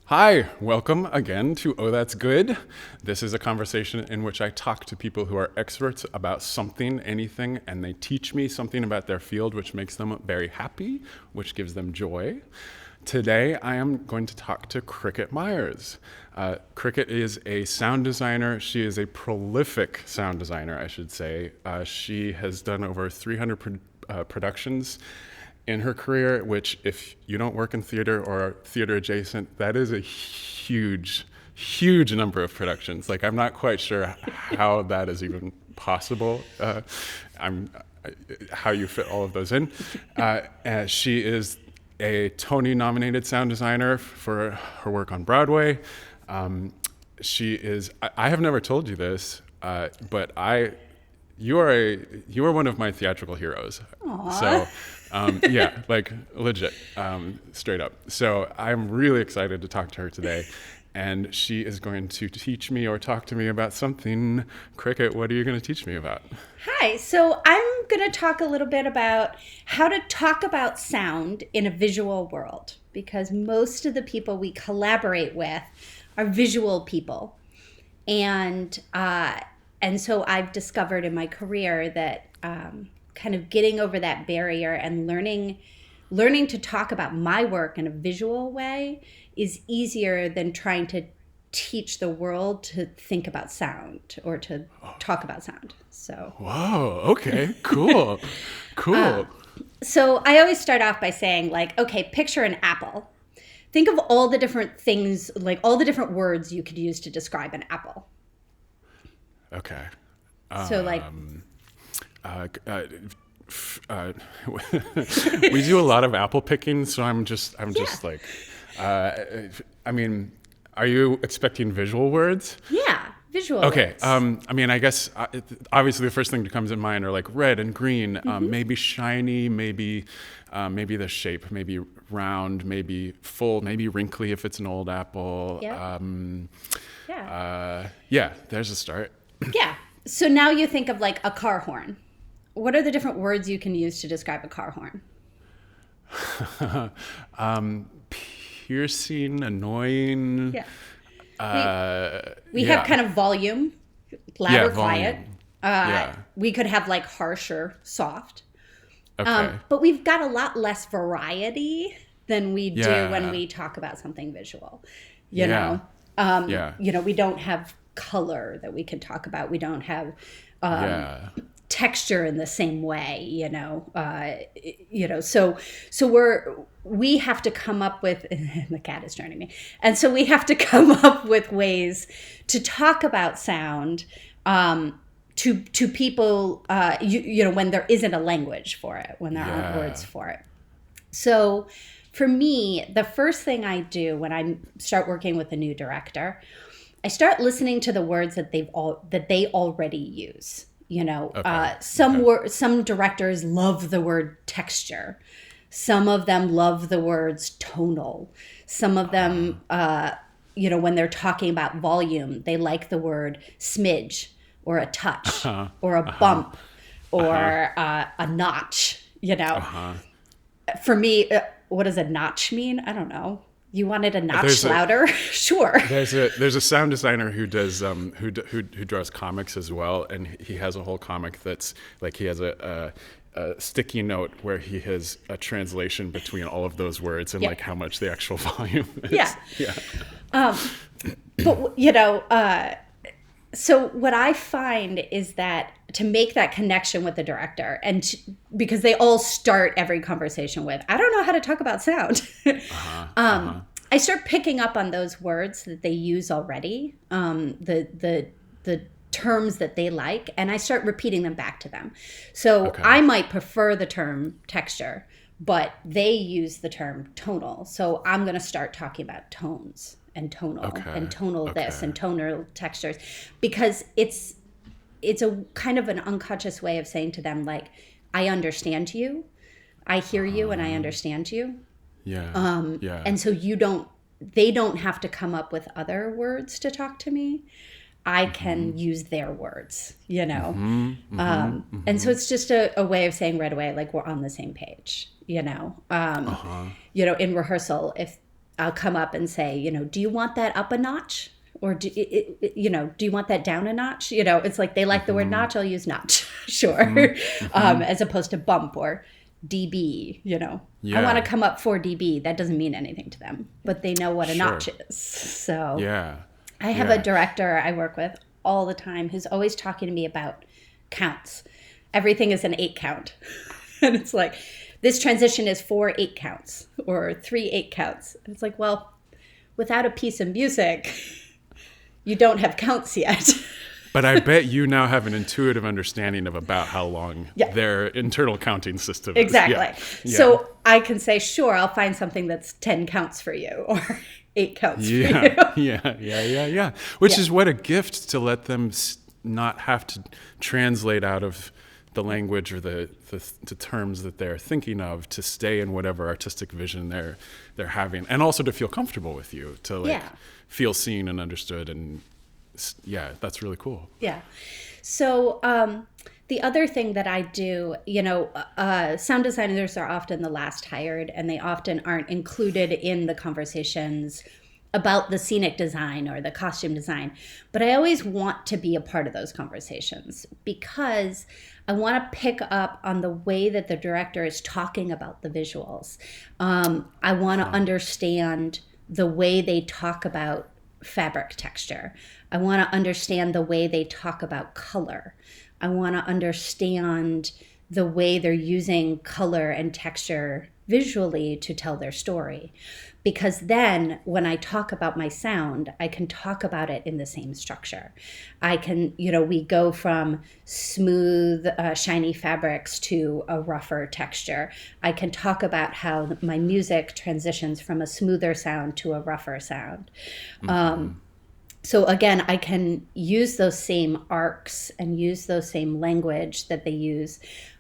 Hi, welcome again to Oh That's Good. This is a conversation in which I talk to people who are experts about something, anything, and they teach me something about their field which makes them very happy, which gives them joy. Today, I am going to talk to Cricket Myers. Cricket is a sound designer. She is a prolific sound designer, I should say. She has done over 300 productions in her career, which if you don't work in theater or theater adjacent, that is a huge, huge number of productions. Like, I'm not quite sure how that is even possible. How you fit all of those in. She is a Tony-nominated sound designer for her work on Broadway. She is, I have never told you this, but you are one of my theatrical heroes. Aww. So, yeah, like legit, straight up. So I'm really excited to talk to her today, and she is going to teach me or talk to me about something. Cricket, what are you going to teach me about? Hi. So I'm going to talk a little bit about how to talk about sound in a visual world, because most of the people we collaborate with are visual people. And so I've discovered in my career that kind of getting over that barrier and learning to talk about my work in a visual way is easier than trying to teach the world to think about sound or to talk about sound. So Whoa, okay, cool. Cool. so I always start off by saying, like, okay, picture an apple. Think of all the different things, like all the different words you could use to describe an apple. Okay. So like Uh, uh, we do a lot of apple picking, so I'm just like, I mean, are you expecting visual words? yeah, visual Okay. words. I mean, I guess obviously the first thing that comes in mind are like red and green, maybe shiny, maybe the shape, maybe round, maybe full, maybe wrinkly if it's an old apple. Yeah. Yeah, there's a start. Yeah. So now you think of like a car horn. What are the different words you can use to describe a car horn? Piercing, annoying. Yeah. We Yeah. have kind of volume, loud Yeah, or quiet. volume. Yeah. We could have like harsh or soft. Okay. But we've got a lot less variety than we do Yeah. when we talk about something visual. Yeah. Yeah. We don't have color that we can talk about. We don't have Yeah. texture in the same way, so we have to come up with the cat is joining me, and so we have to come up with ways to talk about sound to people when there isn't a language for it, when there aren't words for it. So for me, the first thing I do when I start working with a new director, I start listening to the words that they already use. Some directors love the word texture. Some of them love the words tonal. Some of them, when they're talking about volume, they like the word smidge or a touch or a bump or a notch. For me, what does a notch mean? I don't know. You wanted a notch louder? Sure. There's a sound designer who does who draws comics as well, and he has a whole comic that's like he has a sticky note where he has a translation between all of those words and like how much the actual volume is. Yeah. Yeah. But so what I find is that to make that connection with the director, because they all start every conversation with, I don't know how to talk about sound. I start picking up on those words that they use already, the terms that they like, and I start repeating them back to them. So I might prefer the term texture, but they use the term tonal. So I'm going to start talking about tones and tonal and tonal this and tonal textures, because it's a kind of an unconscious way of saying to them, like, I understand you, I hear you, and I understand you. Yeah. And so they don't have to come up with other words to talk to me. I can use their words, And so it's just a way of saying right away, like, we're on the same page, in rehearsal, if I'll come up and say, do you want that up a notch? Or do you want that down a notch? It's like they like the word notch, I'll use notch. Sure. As opposed to bump or dB, I want to come up 4 dB. That doesn't mean anything to them, but they know what a notch is. So I have a director I work with all the time who's always talking to me about counts. Everything is an 8 count. And it's like, this transition is 4 8 counts or 3 8 counts. And it's like, well, without a piece of music, you don't have counts yet. But I bet you now have an intuitive understanding of about how long their internal counting system is. Exactly. Yeah. So I can say, sure, I'll find something that's 10 counts for you or 8 counts for you. Yeah. Which is what a gift to let them not have to translate out of the language or the terms that they're thinking of to stay in whatever artistic vision they're having, and also to feel comfortable with you, to feel seen and understood. And that's really cool. Yeah. So the other thing that I do, sound designers are often the last hired, and they often aren't included in the conversations about the scenic design or the costume design. But I always want to be a part of those conversations because I want to pick up on the way that the director is talking about the visuals. I want to understand the way they talk about fabric texture. I want to understand the way they talk about color. I want to understand the way they're using color and texture visually to tell their story. Because then when I talk about my sound, I can talk about it in the same structure. I can, we go from smooth, shiny fabrics to a rougher texture. I can talk about how my music transitions from a smoother sound to a rougher sound. So again, I can use those same arcs and use those same language that they use.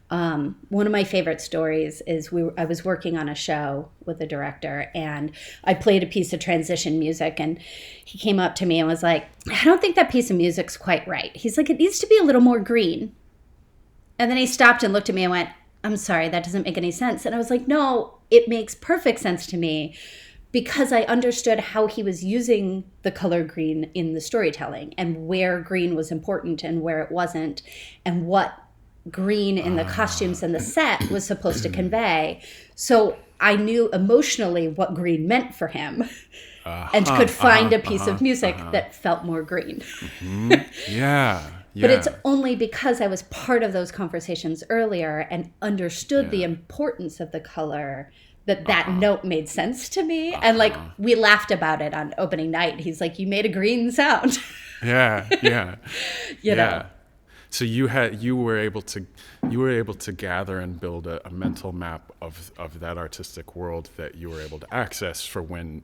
One of my favorite stories is I was working on a show with a director, and I played a piece of transition music, and he came up to me and was like, I don't think that piece of music's quite right. He's like, it needs to be a little more green. And then he stopped and looked at me and went, I'm sorry, that doesn't make any sense. And I was like, no, it makes perfect sense to me, because I understood how he was using the color green in the storytelling and where green was important and where it wasn't, and what green in the costumes and the set was supposed to convey. So I knew emotionally what green meant for him and could find a piece of music that felt more green. But it's only because I was part of those conversations earlier and understood the importance of the color that note made sense to me. And we laughed about it on opening night. He's like, you made a green sound. You know? So you were able to gather and build a mental map of that artistic world that you were able to access for when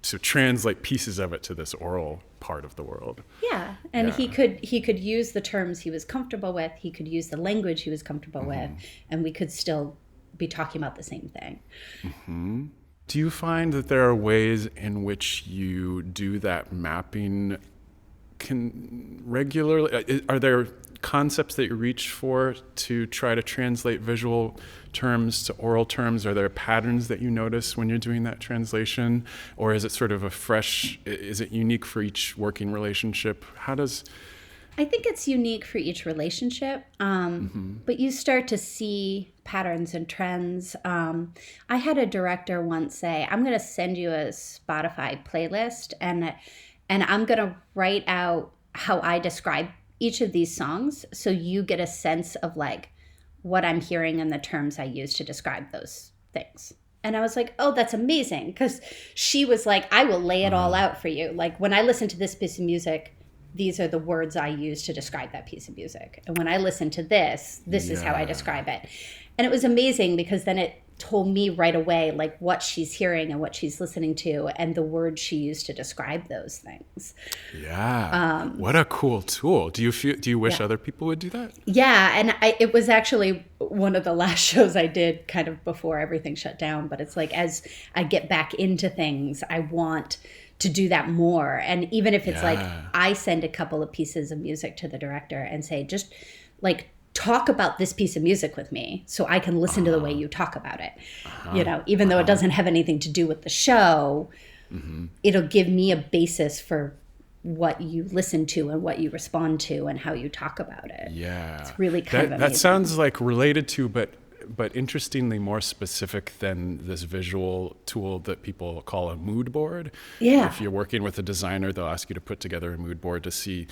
to translate pieces of it to this oral part of the world. Yeah, and he could use the terms he was comfortable with. He could use the language he was comfortable with, and we could still be talking about the same thing. Do you find that there are ways in which you do that mapping regularly? Are there concepts that you reach for to try to translate visual terms to oral terms? Are there patterns that you notice when you're doing that translation? Or is it sort of is it unique for each working relationship? I think it's unique for each relationship, but you start to see patterns and trends. I had a director once say, I'm going to send you a Spotify playlist, and I'm going to write out how I describe each of these songs so you get a sense of what I'm hearing and the terms I use to describe those things. And I was like, oh, that's amazing. Because she was like, I will lay it all out for you. When I listen to this piece of music, these are the words I use to describe that piece of music. And when I listen to this is how I describe it. And it was amazing because then it told me right away what she's hearing and what she's listening to and the words she used to describe those things. What a cool tool. Do you wish other people would do that? Yeah, and it was actually one of the last shows I did kind of before everything shut down, but it's as I get back into things, I want to do that more. And even if it's I send a couple of pieces of music to the director and say, just talk about this piece of music with me so I can listen to the way you talk about it. Even though it doesn't have anything to do with the show, it'll give me a basis for what you listen to and what you respond to and how you talk about it. Yeah. It's really kind of amazing. That sounds like related to, but interestingly more specific than this visual tool that people call a mood board. Yeah. If you're working with a designer, they'll ask you to put together a mood board to see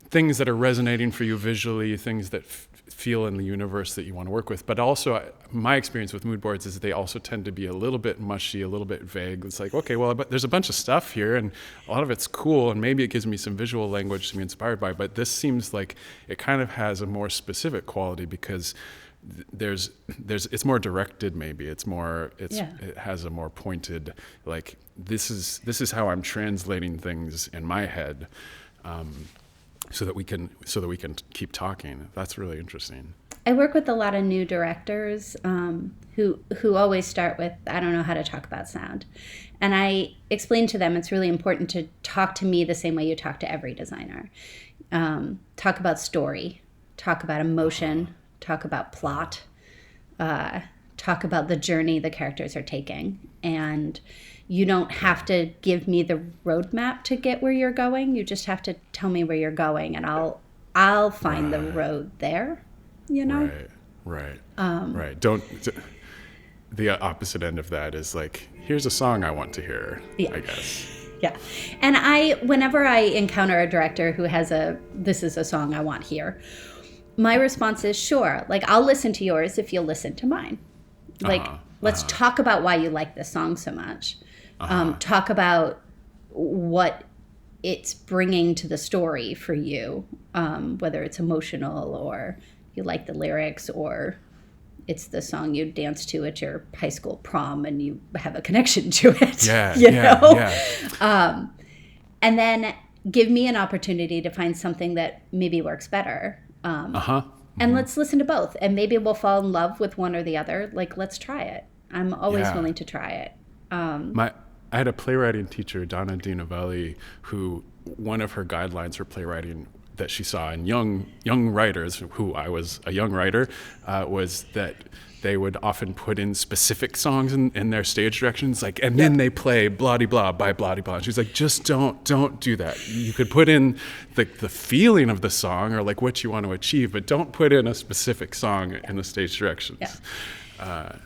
things that are resonating for you visually, things that feel in the universe that you want to work with. But also, my experience with mood boards is they also tend to be a little bit mushy, a little bit vague. It's like, okay, well, but there's a bunch of stuff here, and a lot of it's cool, and maybe it gives me some visual language to be inspired by. But this seems like it kind of has a more specific quality because it's more directed. Maybe it has a more pointed, like this is how I'm translating things in my head. So that we can keep talking. That's really interesting. I work with a lot of new directors who always start with, I don't know how to talk about sound. And I explain to them it's really important to talk to me the same way you talk to every designer. Talk about story, talk about emotion, talk about plot, talk about the journey the characters are taking. And you don't have to give me the roadmap to get where you're going. You just have to tell me where you're going, and I'll find the road there. Right. Don't. The opposite end of that is like, here's a song I want to hear. Yeah. I guess. Yeah, and whenever I encounter a director who has this is a song I want here, my response is sure. Like, I'll listen to yours if you'll listen to mine. Like, let's talk about why you like this song so much. Talk about what it's bringing to the story for you, whether it's emotional or you like the lyrics or it's the song you dance to at your high school prom and you have a connection to it. Yeah. And then give me an opportunity to find something that maybe works better. And let's listen to both. And maybe we'll fall in love with one or the other. Like, let's try it. I'm always willing to try it. I had a playwriting teacher, Donna Dinovelli, who one of her guidelines for playwriting that she saw in young writers, who I was a young writer, was that they would often put in specific songs in their stage directions, like, and then they play blah de blah by blah de blah. And she's like, just don't do that. You could put in the feeling of the song or like what you want to achieve, but don't put in a specific song in the stage directions. Yeah.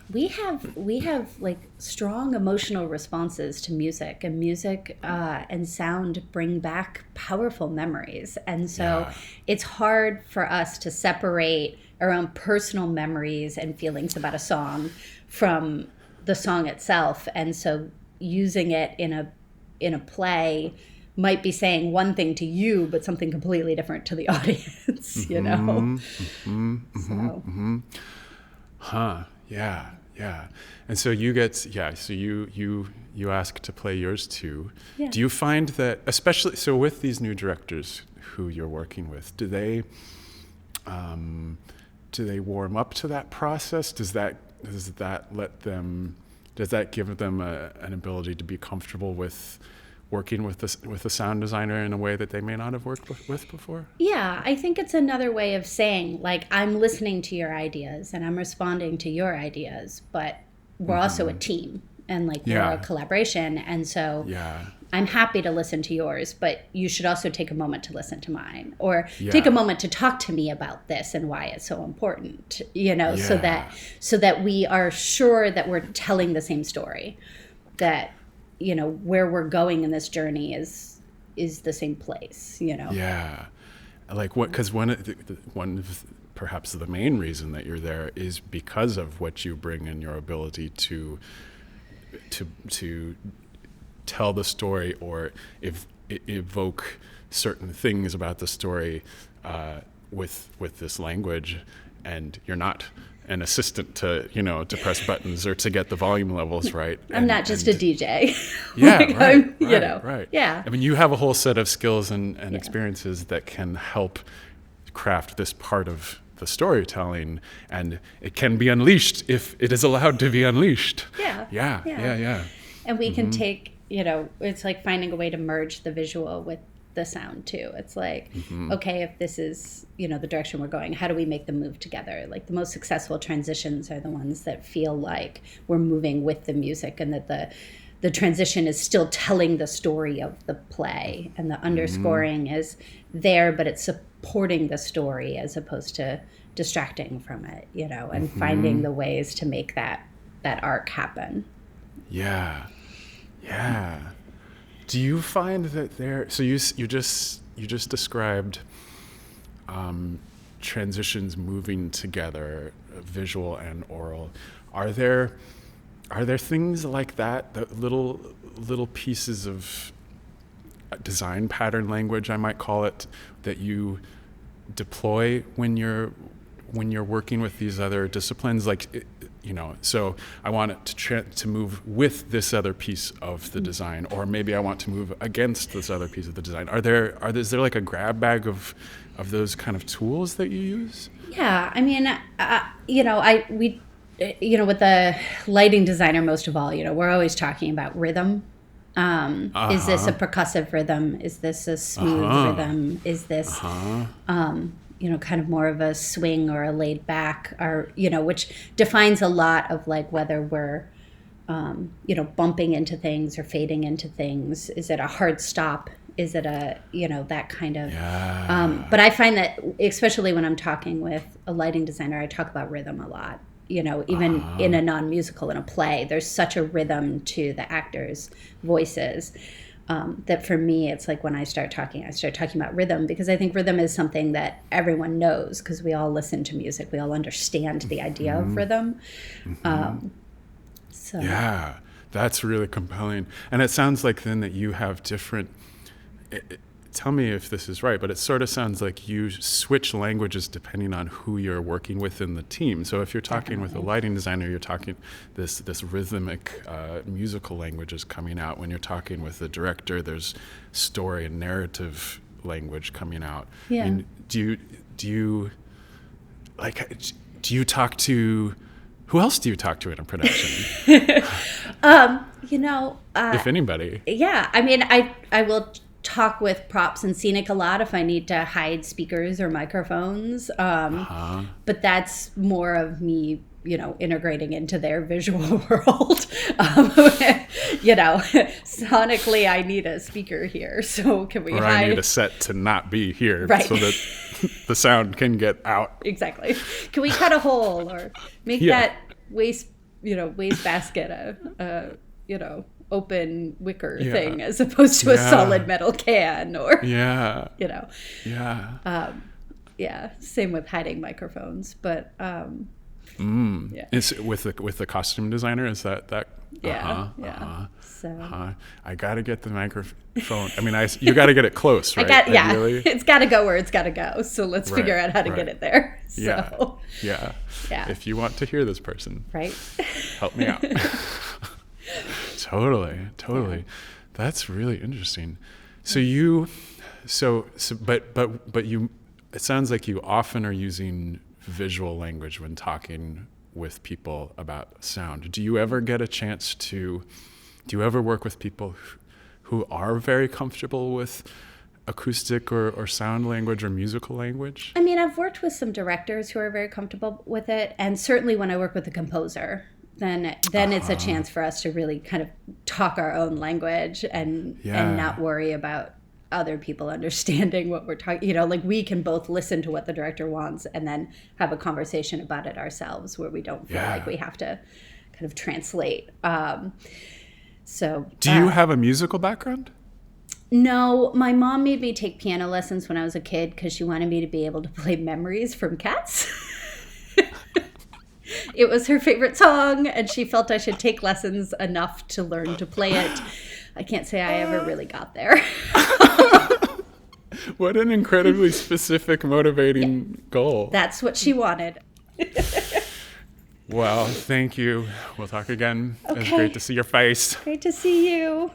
We have like strong emotional responses to music, and music and sound bring back powerful memories. And so it's hard for us to separate our own personal memories and feelings about a song from the song itself. And so using it in a play might be saying one thing to you, but something completely different to the audience, you know? Yeah. And so you ask to play yours too. Yeah. Do you find that, especially, so with these new directors who you're working with, do they warm up to that process? Does that give them an ability to be comfortable with working with a sound designer in a way that they may not have worked with before? Yeah, I think it's another way of saying, like, I'm listening to your ideas and I'm responding to your ideas, but we're also a team and like we're a collaboration. And so I'm happy to listen to yours, but you should also take a moment to listen to mine, or take a moment to talk to me about this and why it's so important, so that we are sure that we're telling the same story, that where we're going in this journey is the same place, Yeah. Like because one of perhaps the main reason that you're there is because of what you bring in your ability to tell the story or evoke certain things about the story with this language, and you're not an assistant to press buttons or to get the volume levels right. I'm not just a DJ. Right. Yeah. I mean, you have a whole set of skills and experiences that can help craft this part of the storytelling, and it can be unleashed if it is allowed to be unleashed. Yeah. And we can take, it's like finding a way to merge the visual the sound too. It's like, okay, if this is, the direction we're going, how do we make them move together? Like the most successful transitions are the ones that feel like we're moving with the music, and that the transition is still telling the story of the play, and the underscoring is there, but it's supporting the story as opposed to distracting from it, and finding the ways to make that arc happen. Yeah. Do you find that so you just described transitions moving together, visual and oral. Are there things like that, the little pieces of design pattern language, I might call it, that you deploy when you're working with these other disciplines? Like, so I want it to move with this other piece of the design, or maybe I want to move against this other piece of the design. Is there like a grab bag of those kind of tools that you use? Yeah, I mean, with the lighting designer, most of all, we're always talking about rhythm. Is this a percussive rhythm? Is this a smooth rhythm? Is this, kind of more of a swing or a laid back, or, which defines a lot of like whether we're, bumping into things or fading into things. Is it a hard stop? Is it a, that kind of, but I find that especially when I'm talking with a lighting designer, I talk about rhythm a lot. Even in a non-musical, in a play, there's such a rhythm to the actors' voices that for me, it's like when I start talking about rhythm, because I think rhythm is something that everyone knows, because we all listen to music. We all understand the idea of rhythm. Yeah, that's really compelling. And it sounds like then that you have different... Tell me if this is right, but it sort of sounds like you switch languages depending on who you're working with in the team. So if you're talking with a lighting designer, you're talking this rhythmic musical language is coming out. When you're talking with the director, there's story and narrative language coming out. Yeah. I mean, do you talk to... Who else do you talk to in a production? If anybody. Yeah, I mean, I will talk with props and scenic a lot if I need to hide speakers or microphones. But that's more of me, integrating into their visual world. Sonically, I need a speaker here. So can we hide? I need a set to not be here, right, so that the sound can get out. Exactly. Can we cut a hole or make that waste basket a open wicker thing as opposed to a solid metal can, or same with hiding microphones, but Is with the costume designer, is that so I gotta get the microphone. I mean, you gotta get it close, right? It's gotta go where it's gotta go, so let's figure out how to get it there. So yeah if you want to hear this person, right, help me out. Totally. Yeah. That's really interesting. So but you, it sounds like you often are using visual language when talking with people about sound. Do you ever work with people who are very comfortable with acoustic or sound language or musical language? I mean, I've worked with some directors who are very comfortable with it, and certainly when I work with a composer, then it's a chance for us to really kind of talk our own language and not worry about other people understanding what we're talking. Like we can both listen to what the director wants and then have a conversation about it ourselves, where we don't feel like we have to kind of translate. Do you have a musical background? No, my mom made me take piano lessons when I was a kid because she wanted me to be able to play Memories from Cats. It was her favorite song, and she felt I should take lessons enough to learn to play it. I can't say I ever really got there. What an incredibly specific, motivating goal. That's what she wanted. Well, thank you. We'll talk again. Okay. It was great to see your face. Great to see you.